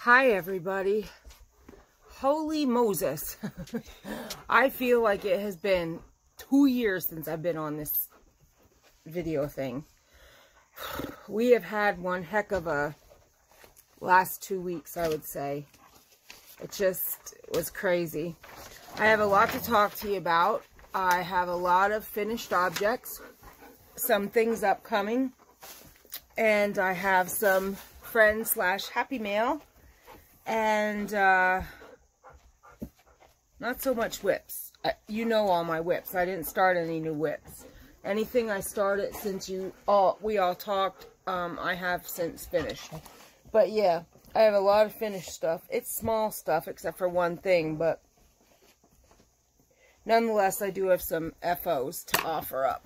Hi everybody. Holy Moses. I feel like it has been 2 years since I've been on this video thing. We have had one heck of a last 2 weeks, I would say. It just was crazy. I have a lot to talk to you about. I have a lot of finished objects, some things upcoming, and I have some friends / happy mail. And not so much whips. You know all my whips. I didn't start any new whips. Anything I started since we all talked, I have since finished. But yeah, I have a lot of finished stuff. It's small stuff except for one thing, but nonetheless, I do have some FOs to offer up.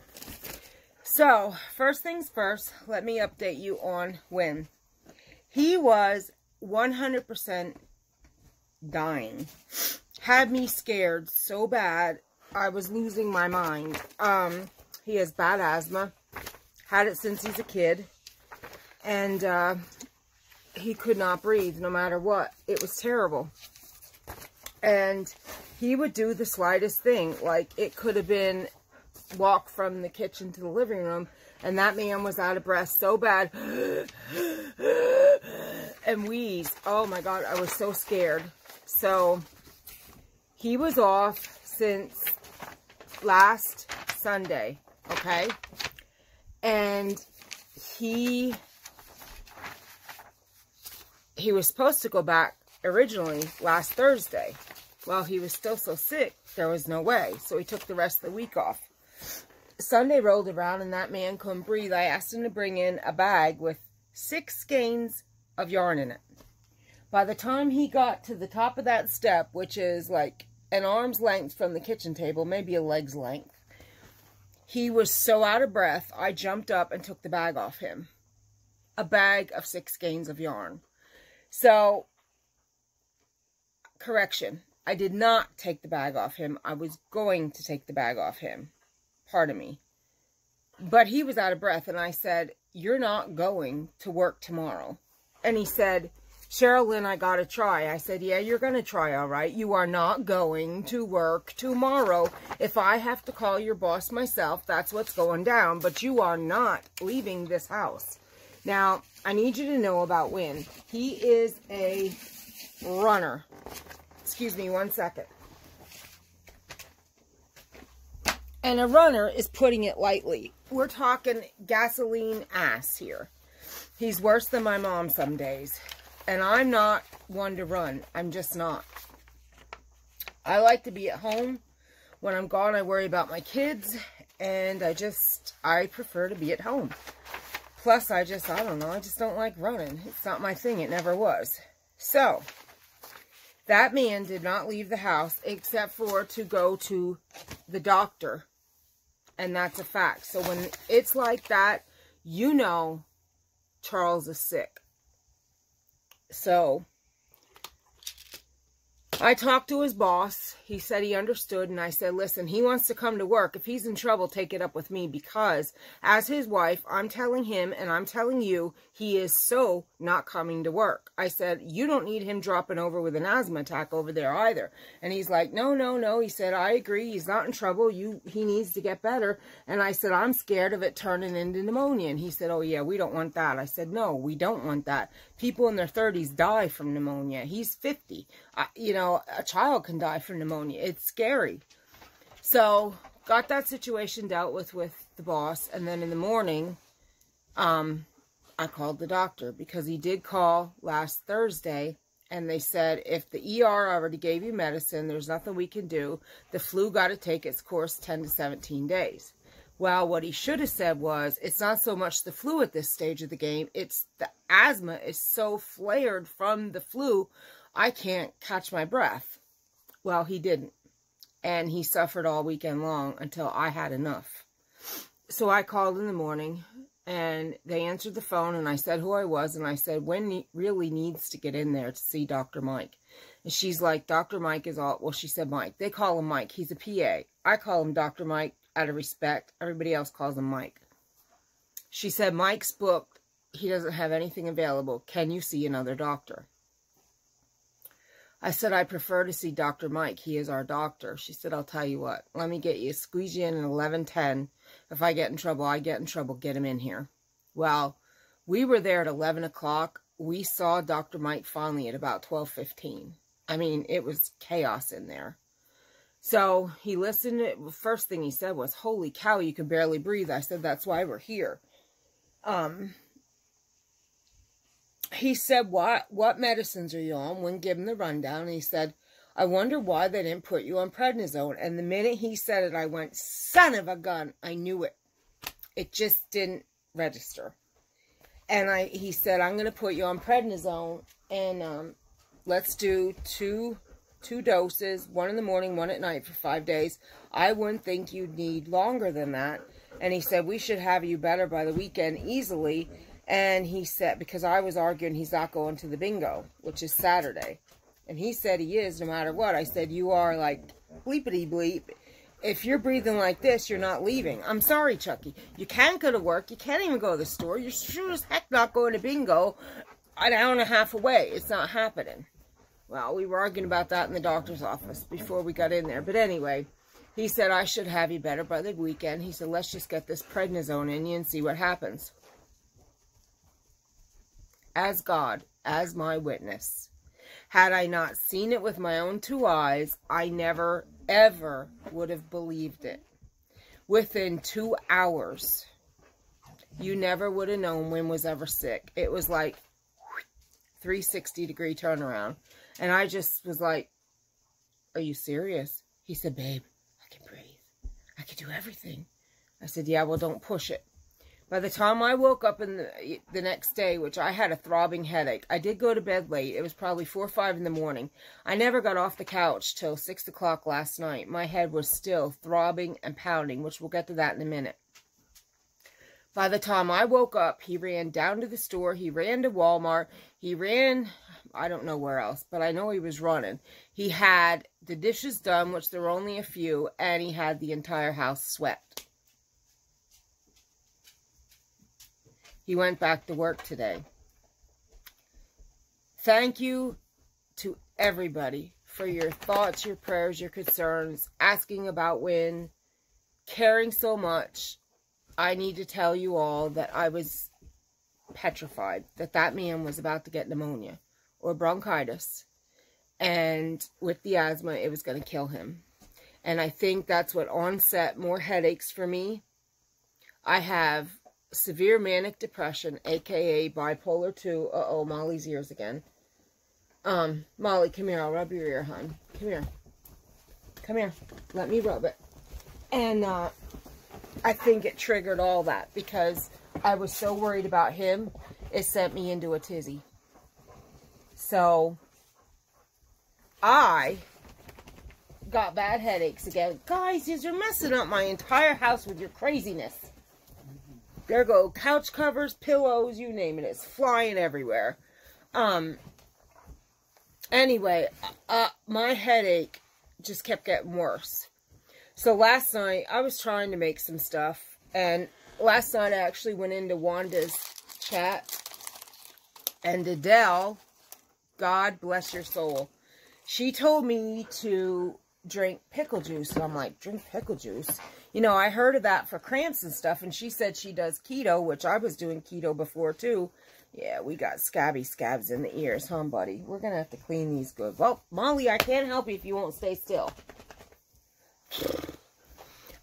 So, first things first, let me update you on Win. He was 100% dying. Had me scared so bad, I was losing my mind. He has bad asthma. Had it since he's a kid. And he could not breathe no matter what. It was terrible. And he would do the slightest thing. Like, it could have been walk from the kitchen to the living room, and that man was out of breath so bad. And wheeze. Oh my God, I was so scared. So, he was off since last Sunday, okay? And he was supposed to go back originally last Thursday. Well, he was still so sick, there was no way. So he took the rest of the week off. Sunday rolled around and that man couldn't breathe. I asked him to bring in a bag with 6 skeins of yarn in it. By the time he got to the top of that step, which is like an arm's length from the kitchen table, maybe a leg's length, he was so out of breath, I jumped up and took the bag off him. A bag of 6 skeins of yarn. So, correction, I did not take the bag off him. I was going to take the bag off him. Pardon me. But he was out of breath, and I said, "You're not going to work tomorrow." And he said, "Cheryl, Lynn, I gotta try." I said, "Yeah, you're gonna try, all right. You are not going to work tomorrow. If I have to call your boss myself, that's what's going down. But you are not leaving this house." Now, I need you to know about Win. He is a runner. Excuse me 1 second. And a runner is putting it lightly. We're talking gasoline ass here. He's worse than my mom some days. And I'm not one to run. I'm just not. I like to be at home. When I'm gone, I worry about my kids. And I prefer to be at home. Plus, I don't know. I just don't like running. It's not my thing. It never was. So, that man did not leave the house except for to go to the doctor. And that's a fact. So when it's like that, you know Charles is sick. So, I talked to his boss. He said he understood, and I said, "Listen, he wants to come to work. If he's in trouble, take it up with me, because as his wife, I'm telling him and I'm telling you, he is so not coming to work." I said, "You don't need him dropping over with an asthma attack over there either." And he's like, no. He said, "I agree. He's not in trouble. He needs to get better." And I said, "I'm scared of it turning into pneumonia." And he said, "Oh yeah, we don't want that." I said, "No, we don't want that. People in their 30s die from pneumonia. He's 50. A child can die from pneumonia. It's scary." So, got that situation dealt with the boss. And then in the morning, I called the doctor, because he did call last Thursday. And they said, if the ER already gave you medicine, there's nothing we can do. The flu got to take its course 10 to 17 days. Well, what he should have said was, it's not so much the flu at this stage of the game. It's the asthma is so flared from the flu, I can't catch my breath. Well, he didn't. And he suffered all weekend long until I had enough. So I called in the morning, and they answered the phone, and I said who I was, and I said, "When really needs to get in there to see Dr. Mike?" And she's like, "Dr. Mike is all..." Well, she said Mike. They call him Mike. He's a PA. I call him Dr. Mike out of respect. Everybody else calls him Mike. She said, "Mike's booked. He doesn't have anything available. Can you see another doctor?" I said, I prefer to see Dr. Mike. He is our doctor. She said, I'll tell you what. Let me get you, squeeze you in at 11:10. If I get in trouble, I get in trouble. Get him in here. Well, we were there at 11 o'clock. We saw Dr. Mike finally at about 12:15. I mean, it was chaos in there. So he listened. The first thing he said was, holy cow, you can barely breathe. I said, that's why we're here. He said, what medicines are you on? Wouldn't give him the rundown. And he said, I wonder why they didn't put you on prednisone. And the minute he said it, I went, son of a gun. I knew it. It just didn't register. And he said, I'm going to put you on prednisone. And let's do two doses, one in the morning, one at night for 5 days. I wouldn't think you'd need longer than that. And he said, we should have you better by the weekend easily. And he said, because I was arguing he's not going to the bingo, which is Saturday. And he said he is no matter what. I said, you are like bleepity bleep. If you're breathing like this, you're not leaving. I'm sorry, Chucky. You can't go to work. You can't even go to the store. You're sure as heck not going to bingo an hour and a half away. It's not happening. Well, we were arguing about that in the doctor's office before we got in there. But anyway, he said, I should have you better by the weekend. He said, let's just get this prednisone in you and see what happens. As God, as my witness, had I not seen it with my own 2 eyes, I never, ever would have believed it. Within 2 hours, you never would have known Wynn was ever sick. It was like 360-degree turnaround. And I just was like, are you serious? He said, babe, I can breathe. I can do everything. I said, yeah, well, don't push it. By the time I woke up in the next day, which I had a throbbing headache, I did go to bed late. It was probably 4 or 5 in the morning. I never got off the couch till 6 o'clock last night. My head was still throbbing and pounding, which we'll get to that in a minute. By the time I woke up, he ran down to the store. He ran to Walmart. He ran, I don't know where else, but I know he was running. He had the dishes done, which there were only a few, and he had the entire house swept. He went back to work today. Thank you to everybody for your thoughts, your prayers, your concerns, asking about Wynn, caring so much. I need to tell you all that I was petrified that that man was about to get pneumonia or bronchitis. And with the asthma, it was going to kill him. And I think that's what onset more headaches for me. I have severe manic depression, aka bipolar 2. Uh-oh, Molly's ears again. Molly, come here. I'll rub your ear, hon. Come here. Come here. Let me rub it. And I think it triggered all that because I was so worried about him, it sent me into a tizzy. So I got bad headaches again. Guys, you're messing up my entire house with your craziness. There go couch covers, pillows, you name it. It's flying everywhere. Anyway, my headache just kept getting worse. So last night, I was trying to make some stuff. And last night, I actually went into Wanda's chat. And Adele, God bless your soul, she told me to drink pickle juice. And I'm like, drink pickle juice? You know, I heard of that for cramps and stuff, and she said she does keto, which I was doing keto before, too. Yeah, we got scabs in the ears, huh, buddy? We're going to have to clean these good. Well, Molly, I can't help you if you won't stay still.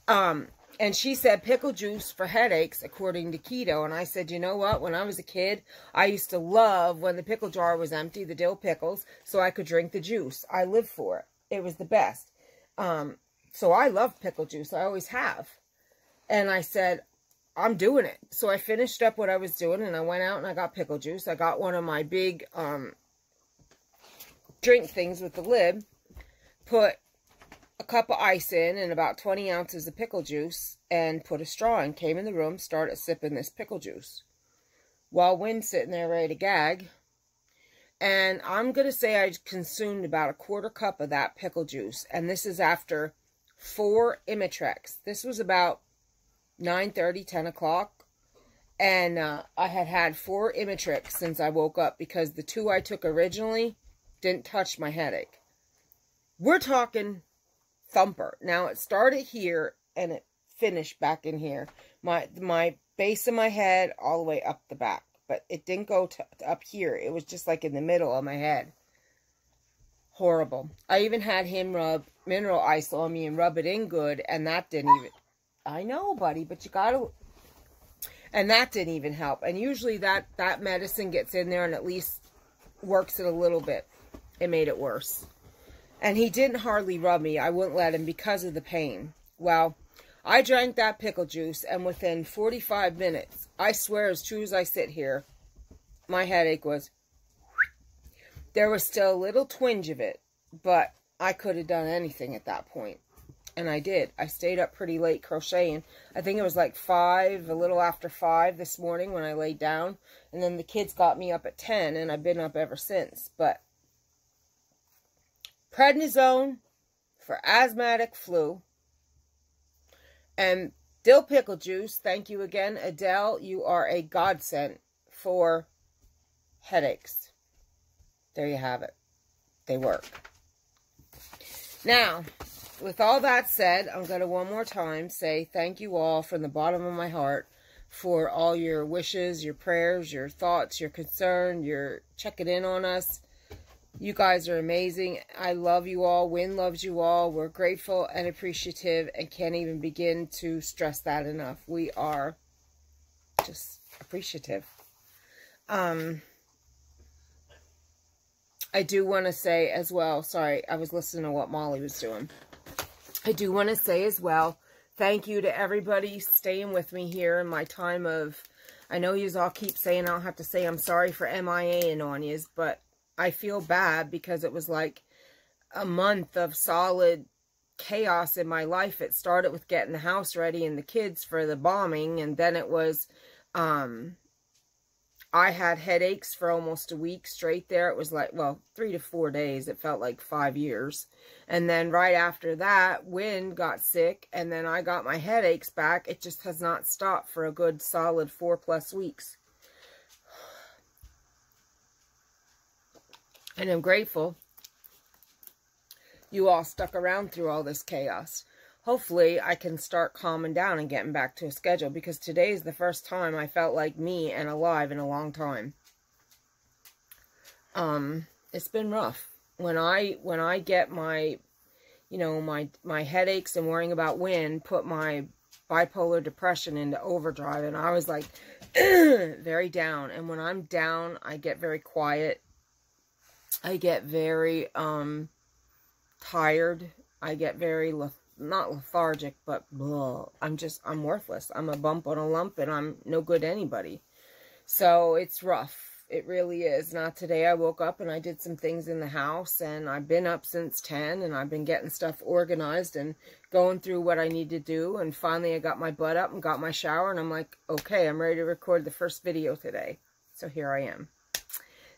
And she said pickle juice for headaches, according to keto. And I said, you know what? When I was a kid, I used to love when the pickle jar was empty, the dill pickles, so I could drink the juice. I lived for it. It was the best. So I love pickle juice. I always have. And I said, I'm doing it. So I finished up what I was doing, and I went out and I got pickle juice. I got one of my big drink things with the lid, put a cup of ice in and about 20 ounces of pickle juice, and put a straw in. Came in the room, started sipping this pickle juice. While Wynn's sitting there ready to gag. And I'm going to say I consumed about a 1/4 cup of that pickle juice. And this is after 4 Imitrex. This was about 9:30, 10 o'clock. And I had 4 Imitrex since I woke up, because the 2 I took originally didn't touch my headache. We're talking thumper. Now, it started here and it finished back in here. My base of my head all the way up the back. But it didn't go to up here. It was just like in the middle of my head. Horrible. I even had him rub mineral ice on me and rub it in good. And that didn't even... I know, buddy, but you gotta... And that didn't even help. And usually that medicine gets in there and at least works it a little bit. It made it worse. And he didn't hardly rub me. I wouldn't let him because of the pain. Well, I drank that pickle juice, and within 45 minutes, I swear as true as I sit here, my headache was... There was still a little twinge of it, but I could have done anything at that point. And I did. I stayed up pretty late crocheting. I think it was like 5, a little after 5 this morning when I laid down. And then the kids got me up at 10, and I've been up ever since. But prednisone for asthmatic flu. And dill pickle juice. Thank you again, Adele. You are a godsend for headaches. There you have it. They work. Now... with all that said, I'm going to one more time say thank you all from the bottom of my heart for all your wishes, your prayers, your thoughts, your concern, your checking in on us. You guys are amazing. I love you all. Wynn loves you all. We're grateful and appreciative and can't even begin to stress that enough. We are just appreciative. I do want to say as well, sorry, I was listening to what Molly was doing. I do want to say as well, thank you to everybody staying with me here in my time of, I know you all keep saying I don't have to say I'm sorry for MIA-ing on yous, but I feel bad because it was like a month of solid chaos in my life. It started with getting the house ready and the kids for the bombing, and then it was, I had headaches for almost a week straight there. It was like, well, 3 to 4 days. It felt like 5 years. And then right after that, Wynn got sick, and then I got my headaches back. It just has not stopped for a good solid 4+ weeks. And I'm grateful you all stuck around through all this chaos. Hopefully, I can start calming down and getting back to a schedule, because today is the first time I felt like me and alive in a long time. It's been rough. When I get my, you know, my headaches and worrying about Wynn, put my bipolar depression into overdrive, and I was like, very down. And when I'm down, I get very quiet. I get very, tired. I get very not lethargic, but blah. I'm worthless. I'm a bump on a lump, and I'm no good to anybody. So it's rough. It really is. Not today. I woke up and I did some things in the house, and I've been up since 10, and I've been getting stuff organized and going through what I need to do. And finally I got my butt up and got my shower, and I'm like, okay, I'm ready to record the first video today. So here I am.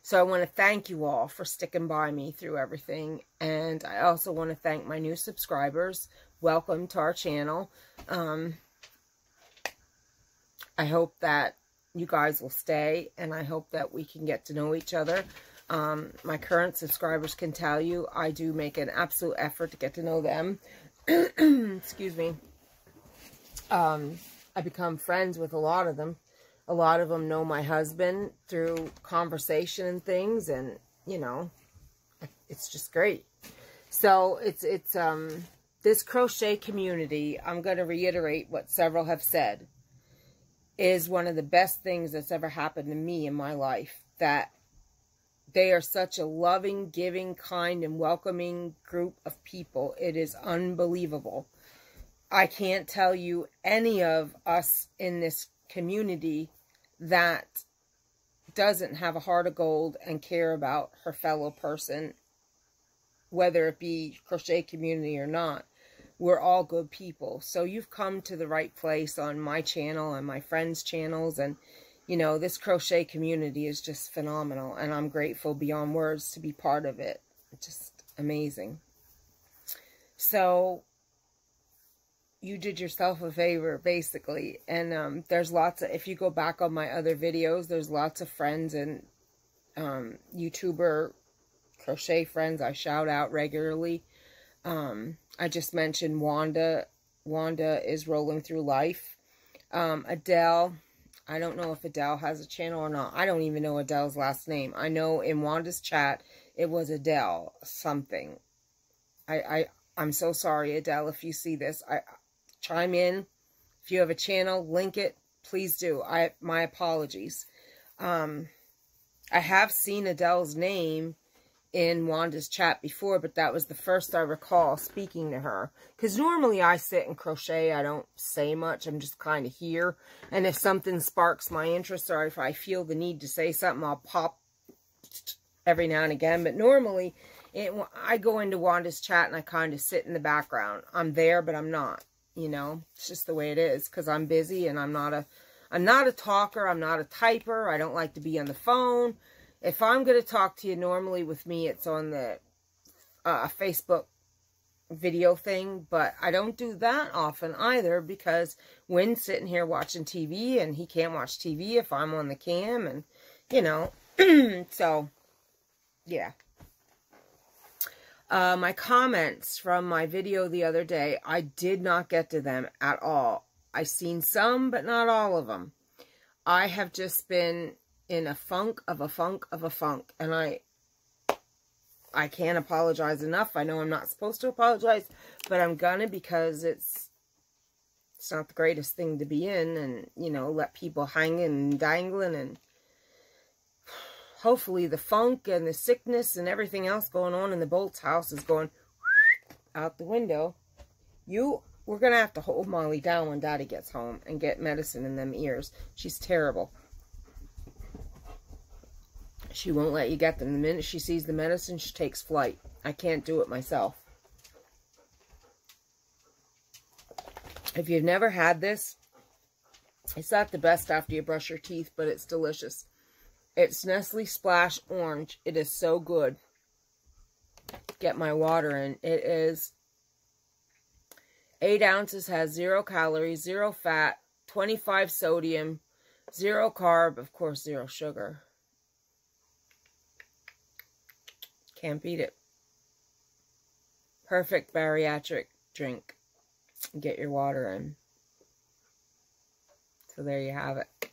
So I want to thank you all for sticking by me through everything. And I also want to thank my new subscribers. Welcome to our channel. I hope that you guys will stay, and I hope that we can get to know each other. My current subscribers can tell you I do make an absolute effort to get to know them. Excuse me. I become friends with a lot of them. A lot of them know my husband through conversation and things, and, you know, it's just great. So, it's this crochet community, I'm going to reiterate what several have said, is one of the best things that's ever happened to me in my life. That they are such a loving, giving, kind, and welcoming group of people. It is unbelievable. I can't tell you any of us in this community that doesn't have a heart of gold and care about her fellow person, whether it be crochet community or not. We're all good people. So you've come to the right place on my channel and my friends' channels, and you know, this crochet community is just phenomenal, and I'm grateful beyond words to be part of it. It's just amazing. So you did yourself a favor, basically. And there's lots of, if you go back on my other videos, there's lots of friends and YouTuber crochet friends I shout out regularly. I just mentioned Wanda. Wanda is rolling through life. Adele. I don't know if Adele has a channel or not. I don't even know Adele's last name. I know in Wanda's chat, it was Adele something. I'm so sorry, Adele, if you see this. Chime in. If you have a channel, link it. Please do. My apologies. I have seen Adele's name in Wanda's chat before, but that was the first I recall speaking to her. Because normally I sit and crochet. I don't say much. I'm just kind of here. And if something sparks my interest or if I feel the need to say something, I'll pop every now and again. But normally I go into Wanda's chat and I kind of sit in the background. I'm there, but I'm not. You know, it's just the way it is because I'm busy and I'm not a talker. I'm not a typer. I don't like to be on the phone. If I'm going to talk to you, normally with me, it's on the Facebook video thing. But I don't do that often either because Wynn's sitting here watching TV and he can't watch TV if I'm on the cam. And, you know, so, yeah. My comments from my video the other day, I did not get to them at all. I seen some, but not all of them. I have just been in a funk of a funk of a funk. And I can't apologize enough. I know I'm not supposed to apologize, but I'm gonna because it's not the greatest thing to be in. And, you know, let people hanging and dangling. And hopefully the funk and the sickness and everything else going on in the Boltz house is going out the window. We're going to have to hold Molly down when Daddy gets home and get medicine in them ears. She's terrible. She won't let you get them. The minute she sees the medicine, she takes flight. I can't do it myself. If you've never had this, it's not the best after you brush your teeth, but it's delicious. It's Nestle Splash Orange. It is so good. Get my water in. It is 8 ounces, has 0 calories, 0 fat, 25 sodium, 0 carb, of course, 0 sugar. Can't beat it. Perfect bariatric drink. Get your water in. So there you have it.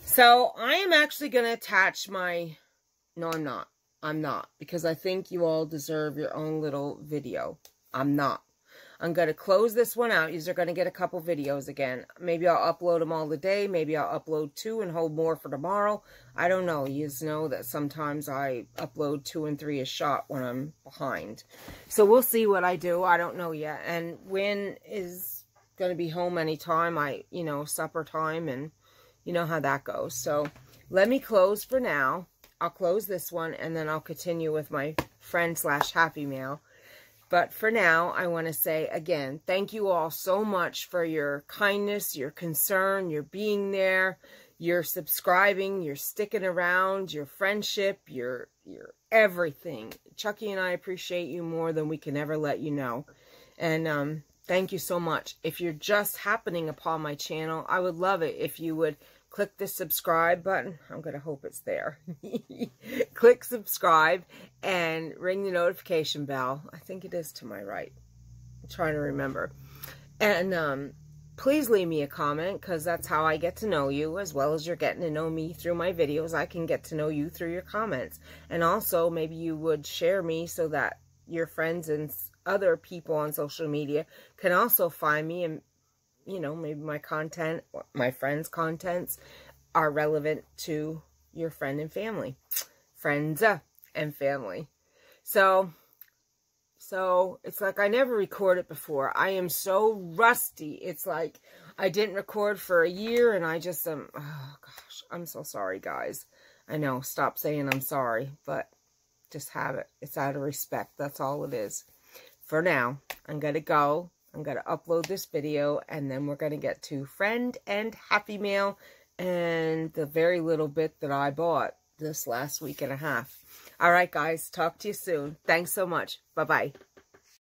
So I am actually going to attach my... No, I'm not. I'm not. Because I think you all deserve your own little video. I'm not. I'm going to close this one out. You're going to get a couple videos again. Maybe I'll upload them all today. Maybe I'll upload 2 and hold more for tomorrow. I don't know. You know that sometimes I upload 2 and 3 a shot when I'm behind. So we'll see what I do. I don't know yet. And Wynn is going to be home anytime. Supper time, and you know how that goes. So let me close for now. I'll close this one and then I'll continue with my friend/happy mail. But for now, I want to say again, thank you all so much for your kindness, your concern, your being there, your subscribing, your sticking around, your friendship, your everything. Chucky and I appreciate you more than we can ever let you know. And thank you so much. If you're just happening upon my channel, I would love it if you would click the subscribe button. I'm going to hope it's there. Click subscribe and ring the notification bell. I think it is to my right. I'm trying to remember. And please leave me a comment because that's how I get to know you, as well as you're getting to know me through my videos. I can get to know you through your comments. And also maybe you would share me so that your friends and other people on social media can also find me, and maybe my content, my friends' contents are relevant to your friend and family. Friends and family. So it's like I never recorded before. I am so rusty. It's like I didn't record for a year and I just am, oh gosh, I'm so sorry, guys. I know, stop saying I'm sorry, but just have it. It's out of respect. That's all it is. For now, I'm going to go. I'm going to upload this video, and then we're going to get to friend and happy mail and the very little bit that I bought this last week and a half. All right, guys. Talk to you soon. Thanks so much. Bye-bye.